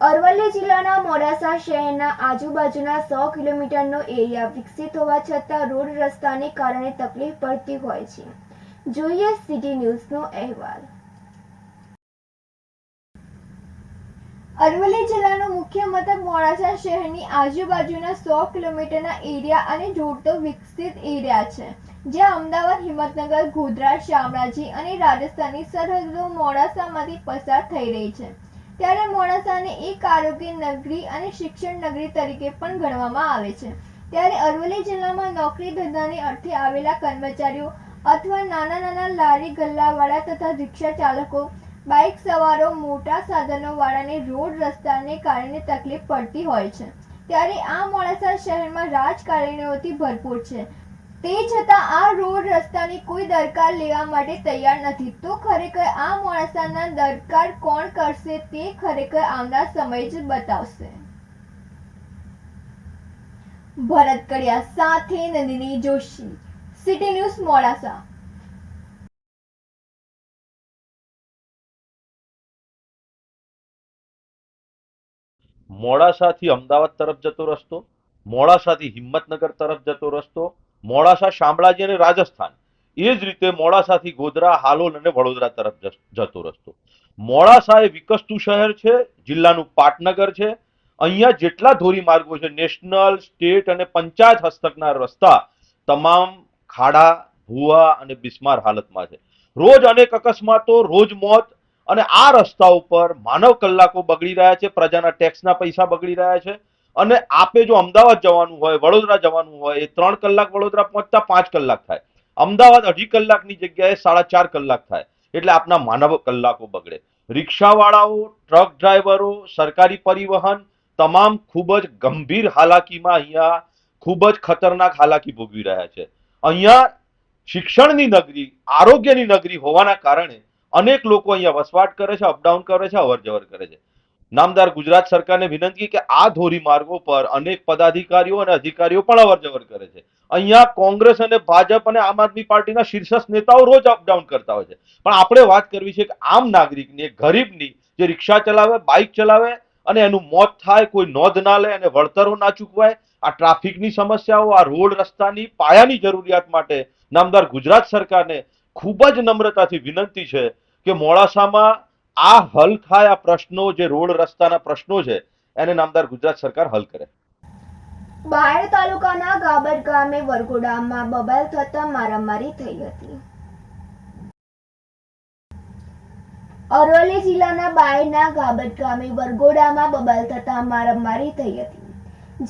અરવલ્લી જિલ્લાના મોડાસા શહેરના આજુબાજુના 100 કિલોમીટરનો એરિયા વિકસિત હોવા છતાં રોડ રસ્તાને કારણે તકલીફ પડતી હોય છે. જોઈએ સિટી ન્યૂઝનો અહેવાલ. અરવલ્લી જિલ્લાનું મુખ્ય મથક મોડાસા શહેરની આજુબાજુના 100 કિલોમીટરના એરિયા અને જોડતો વિકસિત એરિયા છે, જ્યાં અમદાવાદ, હિંમતનગર, ગોધરા, શામળાજી અને રાજસ્થાનની સરહદો મોડાસામાંથી પસાર થઈ રહી છે. ત્યારે મોડાસાને એક આરોગ્ય નગરી અને શિક્ષણ નગરી તરીકે પણ ગણવામાં આવે છે. ત્યારે અરવલ્લી જિલ્લામાં નોકરી ધંધાને અર્થે આવેલા કર્મચારીઓ અથવા નાના લારી ગલ્લાવાળા તથા રિક્ષા ચાલકો, બાઇક સવારો, મોટા સાધનો વાળાને રોડ રસ્તાને કારણે તકલીફ પડતી હોય છે. ત્યારે આ મોડાસા શહેરમાં રાજકારણીઓથી ભરપૂર છે, તે છતાં આ રોડ રસ્તાની કોઈ દરકાર લેવા માટે તૈયાર નથી. તો ખરેખર આ મોડાસાના દરકાર કોણ કરશે તે ખરેખર આવનાર સમય જ બતાવશે. ભરત કડિયા સાથે નંદિની જોશી, સિટી ન્યૂઝ મોડાસા. મોડાસાથી અમદાવાદ તરફ જતો રસ્તો, મોડાસાથી હિંમતનગર તરફ જતો રસ્તો, મોડાસા, શામળાજી અને રાજસ્થાન, એ જ રીતે મોડાસાથી ગોધરા, હાલોલ અને વડોદરા તરફ જતો રસ્તો. મોડાસા એ વિકસતું શહેર છે, જિલ્લાનું પાટનગર છે. અહીંયા જેટલા ધોરીમાર્ગો છે, નેશનલ, સ્ટેટ અને પંચાયત હસ્તકના રસ્તા તમામ ખાડા, ભૂવા અને બિસ્માર હાલતમાં છે. રોજ અનેક અકસ્માતો, રોજ મોત, અને આ રસ્તા ઉપર માનવ કલાકો બગડી રહ્યા છે, પ્રજાના ટેક્સના પૈસા બગડી રહ્યા છે. અને આપે જો અમદાવાદ જવાનું હોય, વડોદરા જવાનું હોય, એ 3 કલાક વડોદરા પહોંચતા 5 કલાક થાય. અમદાવાદ 2.5 કલાકની જગ્યાએ 4.5 કલાક થાય. એટલે આપના માનવ કલાકો બગડે. રિક્ષાવાળાઓ, ટ્રક ડ્રાઈવરો, સરકારી પરિવહન તમામ ખૂબ જ ગંભીર હાલાકીમાં અહીંયા ખૂબ જ ખતરનાક હાલાકી ભોગવી રહ્યા છે. અહીંયા શિક્ષણની નગરી, આરોગ્યની નગરી હોવાના કારણે અનેક લોકો અહીંયા વસવાટ કરે છે, અપડાઉન કરે છે, અવર જવર કરે છે. નામદાર ગુજરાત સરકારને વિનંતી કે આ ધોરીમાર્ગો પર અનેક પદાધિકારીઓ અને અધિકારીઓ પણ અવર જવર કરે છે. અહીંયા કોંગ્રેસ અને ભાજપ અને આમ આદમી પાર્ટીના શીર્ષસ્થ નેતાઓ રોજ અપડાઉન કરતા હોય છે. પણ આપણે વાત કરવી છે કે આમ નાગરિકની, ગરીબની, જે રિક્ષા ચલાવે, બાઇક ચલાવે અને એનું મોત થાય, કોઈ નોંધ ના લે અને વળતરો ના ચૂકવાય, આ ટ્રાફિકની સમસ્યાઓ, આ રોડ રસ્તાની પાયાની જરૂરિયાત માટે નામદાર ગુજરાત સરકારને ખૂબ જ નમ્રતાથી વિનંતી છે કે મોડાસામાં આ હલ થાય, આ પ્રશ્નો, જે રોડ રસ્તાના પ્રશ્નો છે, એને નામદાર ગુજરાત સરકાર હલ કરે. બાયડ તાલુકાના ગાબડ ગામે વરઘોડામાં બબાલ થતા મારામારી થઈ હતી. અરવલ્લી જિલ્લાના બાયડના ગાબડ ગામે વરઘોડામાં બબાલ થતા મારામારી થઈ હતી,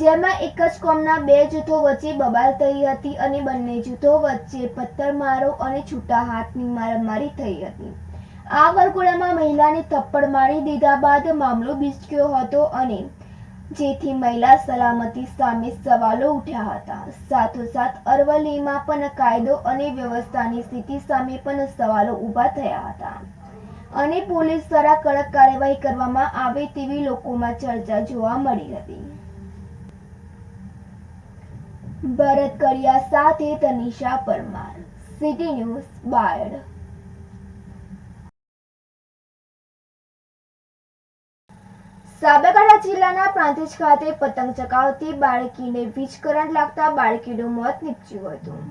જેમાં એક જ કોમના 2 જૂથો વચ્ચે બબાલ થઈ હતી અને બંને જૂથો વચ્ચે પથ્થરમારો અને છૂટા હાથની મારામારી થઈ હતી. આ વરઘોડામાં મહિલાને થપ્પડ મારી દીધા બાદ મામલો બીચક્યો હતો અને જેથી મહિલા સલામતી સામે સવાલો ઉઠ્યા હતા. સાથોસાથ અરવલ્લીમાં પણ કાયદો અને વ્યવસ્થાની સ્થિતિ સામે પણ સવાલો ઊભા થયા હતા અને પોલીસ દ્વારા કડક કાર્યવાહી કરવામાં આવે તેવી લોકોમાં ચર્ચા જોવા મળી હતી. ભરત કડિયા સાથે તનિષા પરમાર, સિટી ન્યૂઝ, બાયડ. સાબરકાંઠા જિલ્લાના પ્રાંતિજ ખાતે પતંગ ચગાવતી બાળકીને વીજ કરંટ લાગતા બાળકીનું મોત નીપજ્યું હતું.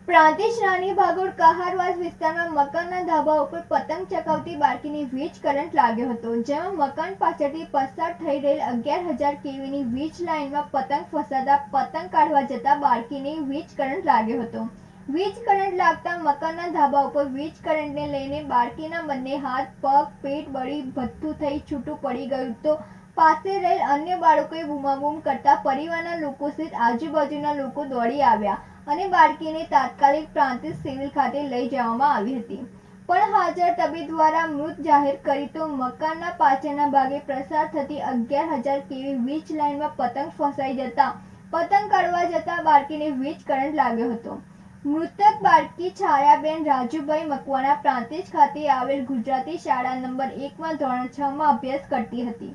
પ્રાંતિજ રાની ભાગોળ કહારવાસ વિસ્તારમાં મકાનના ધાબા ઉપર પતંગ ચગાવતી બાળકીને વીજ કરંટ લાગ્યો હતો, જેમાં મકાન પાછળથી પસાર થઈ રહેલ 11,000 kVની વીજ લાઇનમાં પતંગ ફસાતા પતંગ કાઢવા જતા બાળકીને વીજ કરંટ લાગ્યો હતો. વીજ કરંટ લાગતા મકાનના ધાબા ઉપર વીજ કરંટને લઈને બાળકીના બંને હાથ, પગ, પેટ બળી ભથ્થું થઈ છૂટું પડી ગયું તો પાસે રહેલ અન્ય બાળકોએ બૂમાબૂમ કરતા પરિવારના લોકો સહિત આજુબાજુના લોકો દોડી આવ્યા અને બાળકીને તાત્કાલિક પ્રાંતિજ સિવિલ ખાતે લઈ જવામાં આવી હતી, પણ હાજર તબીબ દ્વારા મૃત જાહેર કરી. તો મકાનના પાછળના ભાગે પ્રસાર થતી 11,000 kV વીજ લાઇનમાં પતંગ ફસાઈ જતા પતંગ કાઢવા જતા બાળકીને વીજ કરંટ લાગ્યો હતો. મૃતક બાળકી છાયાબેન રાજુભાઈ મકવાણા પ્રાંતિજ ખાતે આવેલ ગુજરાતી શાળા નંબર 1માં ધોરણ 6માં અભ્યાસ કરતી હતી.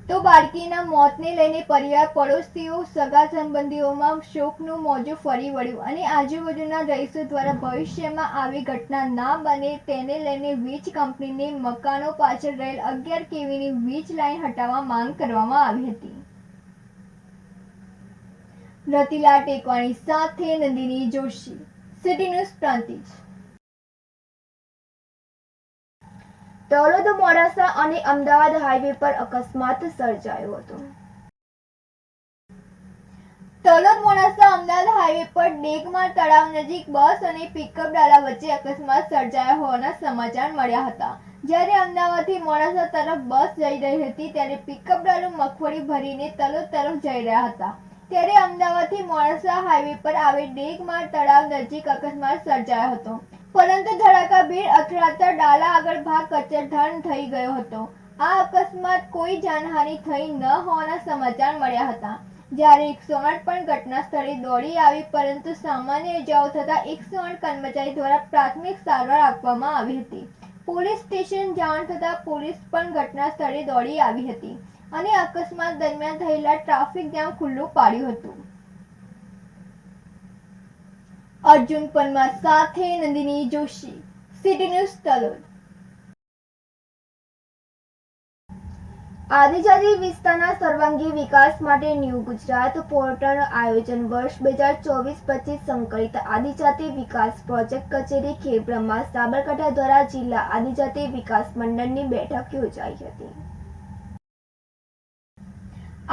તો બાળકીના મોતને લઈને પરિવાર, પડોશીઓ, સગા સંબંધીઓમાં શોકનું મોજું ફરી વળ્યું અને આજુબાજુના રહીશો દ્વારા ભવિષ્યમાં આવી ઘટના ના બને તેને લઈને વીજ કંપનીને મકાનો પાછળ રહેલ 11 કેવીની વીજ લાઇન હટાવવા માંગ કરવામાં આવી હતી. રતિલાલ ટેકવાણી સાથે નંદિની જોશી, સિટી ન્યૂઝ પ્રાંતિજ. તલોદ મોડાસા અને અમદાવાદ હાઈવે પર અકસ્માત સર્જાયો હતો. તલોદ મોડાસા અમદાવાદ હાઈવે પર ડેગમાર તળાવ નજીક બસ અને પિકઅપ ડાલા વચ્ચે અકસ્માત સર્જાયો હોવાના સમાચાર મળ્યા હતા. જ્યારે અમદાવાદથી મોડાસા તરફ બસ જઈ રહી હતી ત્યારે પિકઅપ ડાલો મગફળી ભરીને તલોદ તરફ જઈ રહ્યા હતા. ત્યારે અમદાવાદથી મોડાસા હાઈવે પર આવેલ ડેગમાર તળાવ નજીક અકસ્માત સર્જાયો હતો. પરંતુ ધડાકાભેર અથડાતા ડાલા આગળ ભાગ કચડધાણ થઈ ગયો હતો. આ અકસ્માત કોઈ જાનહાનિ થઈ ન હોવાના સમાચાર મળ્યા હતા. જ્યારે 108 પણ ઘટના સ્થળે દોડી આવી પરંતુ સામાન્ય ઇજાઓ થતા 108 કર્મચારી દ્વારા પ્રાથમિક સારવાર આપવામાં આવી હતી. પોલીસ સ્ટેશન જાણ થતા પોલીસ પણ ઘટના સ્થળે દોડી આવી હતી અને અકસ્માત દરમિયાન થયેલા ટ્રાફિક જામ ખુલ્લું પાડ્યું હતું. અર્જુન પરમાર સાથે નંદિની જોશી, સિટી ન્યૂઝ તલોદ. આદિજાતિ વિસ્તારના સર્વાંગી વિકાસ માટે ન્યૂ ગુજરાત પોર્ટલનું આયોજન વર્ષ 2024-25 સંકલિત આદિજાતિ વિકાસ પ્રોજેક્ટ કચેરી ખેબ્રહ્મા સાબરકાંઠા દ્વારા જિલ્લા આદિજાતિ વિકાસ મંડળની બેઠક યોજાઈ હતી.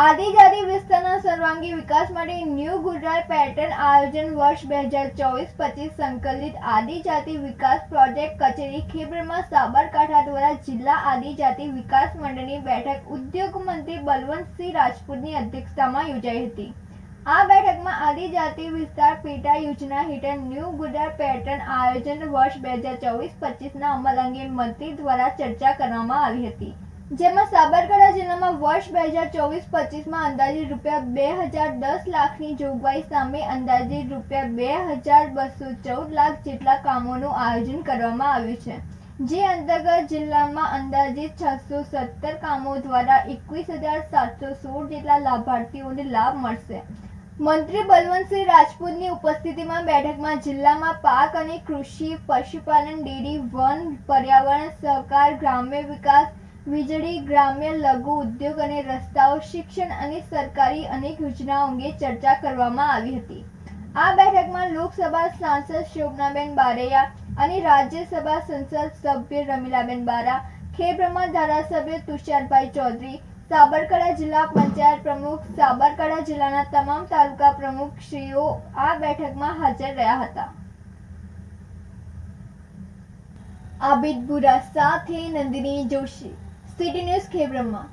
આદિજાતિ વિસ્તારના સર્વાંગી વિકાસ માટે ન્યૂ ગુજરાત પેટર્ન આયોજન વર્ષ 2024-25 સંકલિત આદિજાતિ વિકાસ પ્રોજેક્ટ કચેરી ખેબ્રહ્મા સાબરકાંઠા દ્વારા જિલ્લા આદિજાતિ વિકાસ મંડળની બેઠક ઉદ્યોગ મંત્રી બલવંતસિંહ રાજપૂતની અધ્યક્ષતામાં યોજાઈ હતી. આ બેઠકમાં આદિજાતિ વિસ્તાર પેટા યોજના હેઠળ ન્યૂ ગુજરાત પેટર્ન આયોજન વર્ષ 2024-25ના અમલ અંગે મંત્રી દ્વારા ચર્ચા કરવામાં આવી હતી. જેમાં સાબરકાંઠા જિલ્લામાં વર્ષ 2024-25માં અંદાજિત ₹2010 લાખની જોગવાઈ સામે અંદાજિત ₹2214 લાખ જેટલા કામોનું આયોજન કરવામાં આવ્યું છે. જે અંતર્ગત જિલ્લામાં અંદાજિત 617 કામો દ્વારા 21,716 જેટલા લાભાર્થીઓને લાભ મળશે. મંત્રી બલવંતસિંહ રાજપૂતની ઉપસ્થિતિમાં બેઠકમાં જિલ્લામાં પાક અને કૃષિ, પશુપાલન, ડેરી, વન, પર્યાવરણ, સહકાર, ગ્રામ્ય વિકાસ, વીજળી, ગ્રામ્ય લઘુ ઉદ્યોગ અને રસ્તાઓ, શિક્ષણ અને સરકારી અનેક યોજનાઓ અંગે ચર્ચા કરવામાં આવી હતી. આ બેઠકમાં લોકસભા સાંસદ શોભનાબેન બારૈયા અને રાજ્યસભા સંસદ સભ્ય રમીલાબેન બારા, ખેબ્રહ્મા ધારાસભ્ય તુષારભાઈ ચૌધરી, સાબરકાંઠા જિલ્લા પંચાયત પ્રમુખ, સાબરકાંઠા જિલ્લાના તમામ તાલુકા પ્રમુખશ્રીઓ આ બેઠકમાં હાજર રહ્યા હતા. આબિદ બુરા સાથે નંદિની જોશી, સિટી ન્યૂઝ ખેબ્રહ્મા.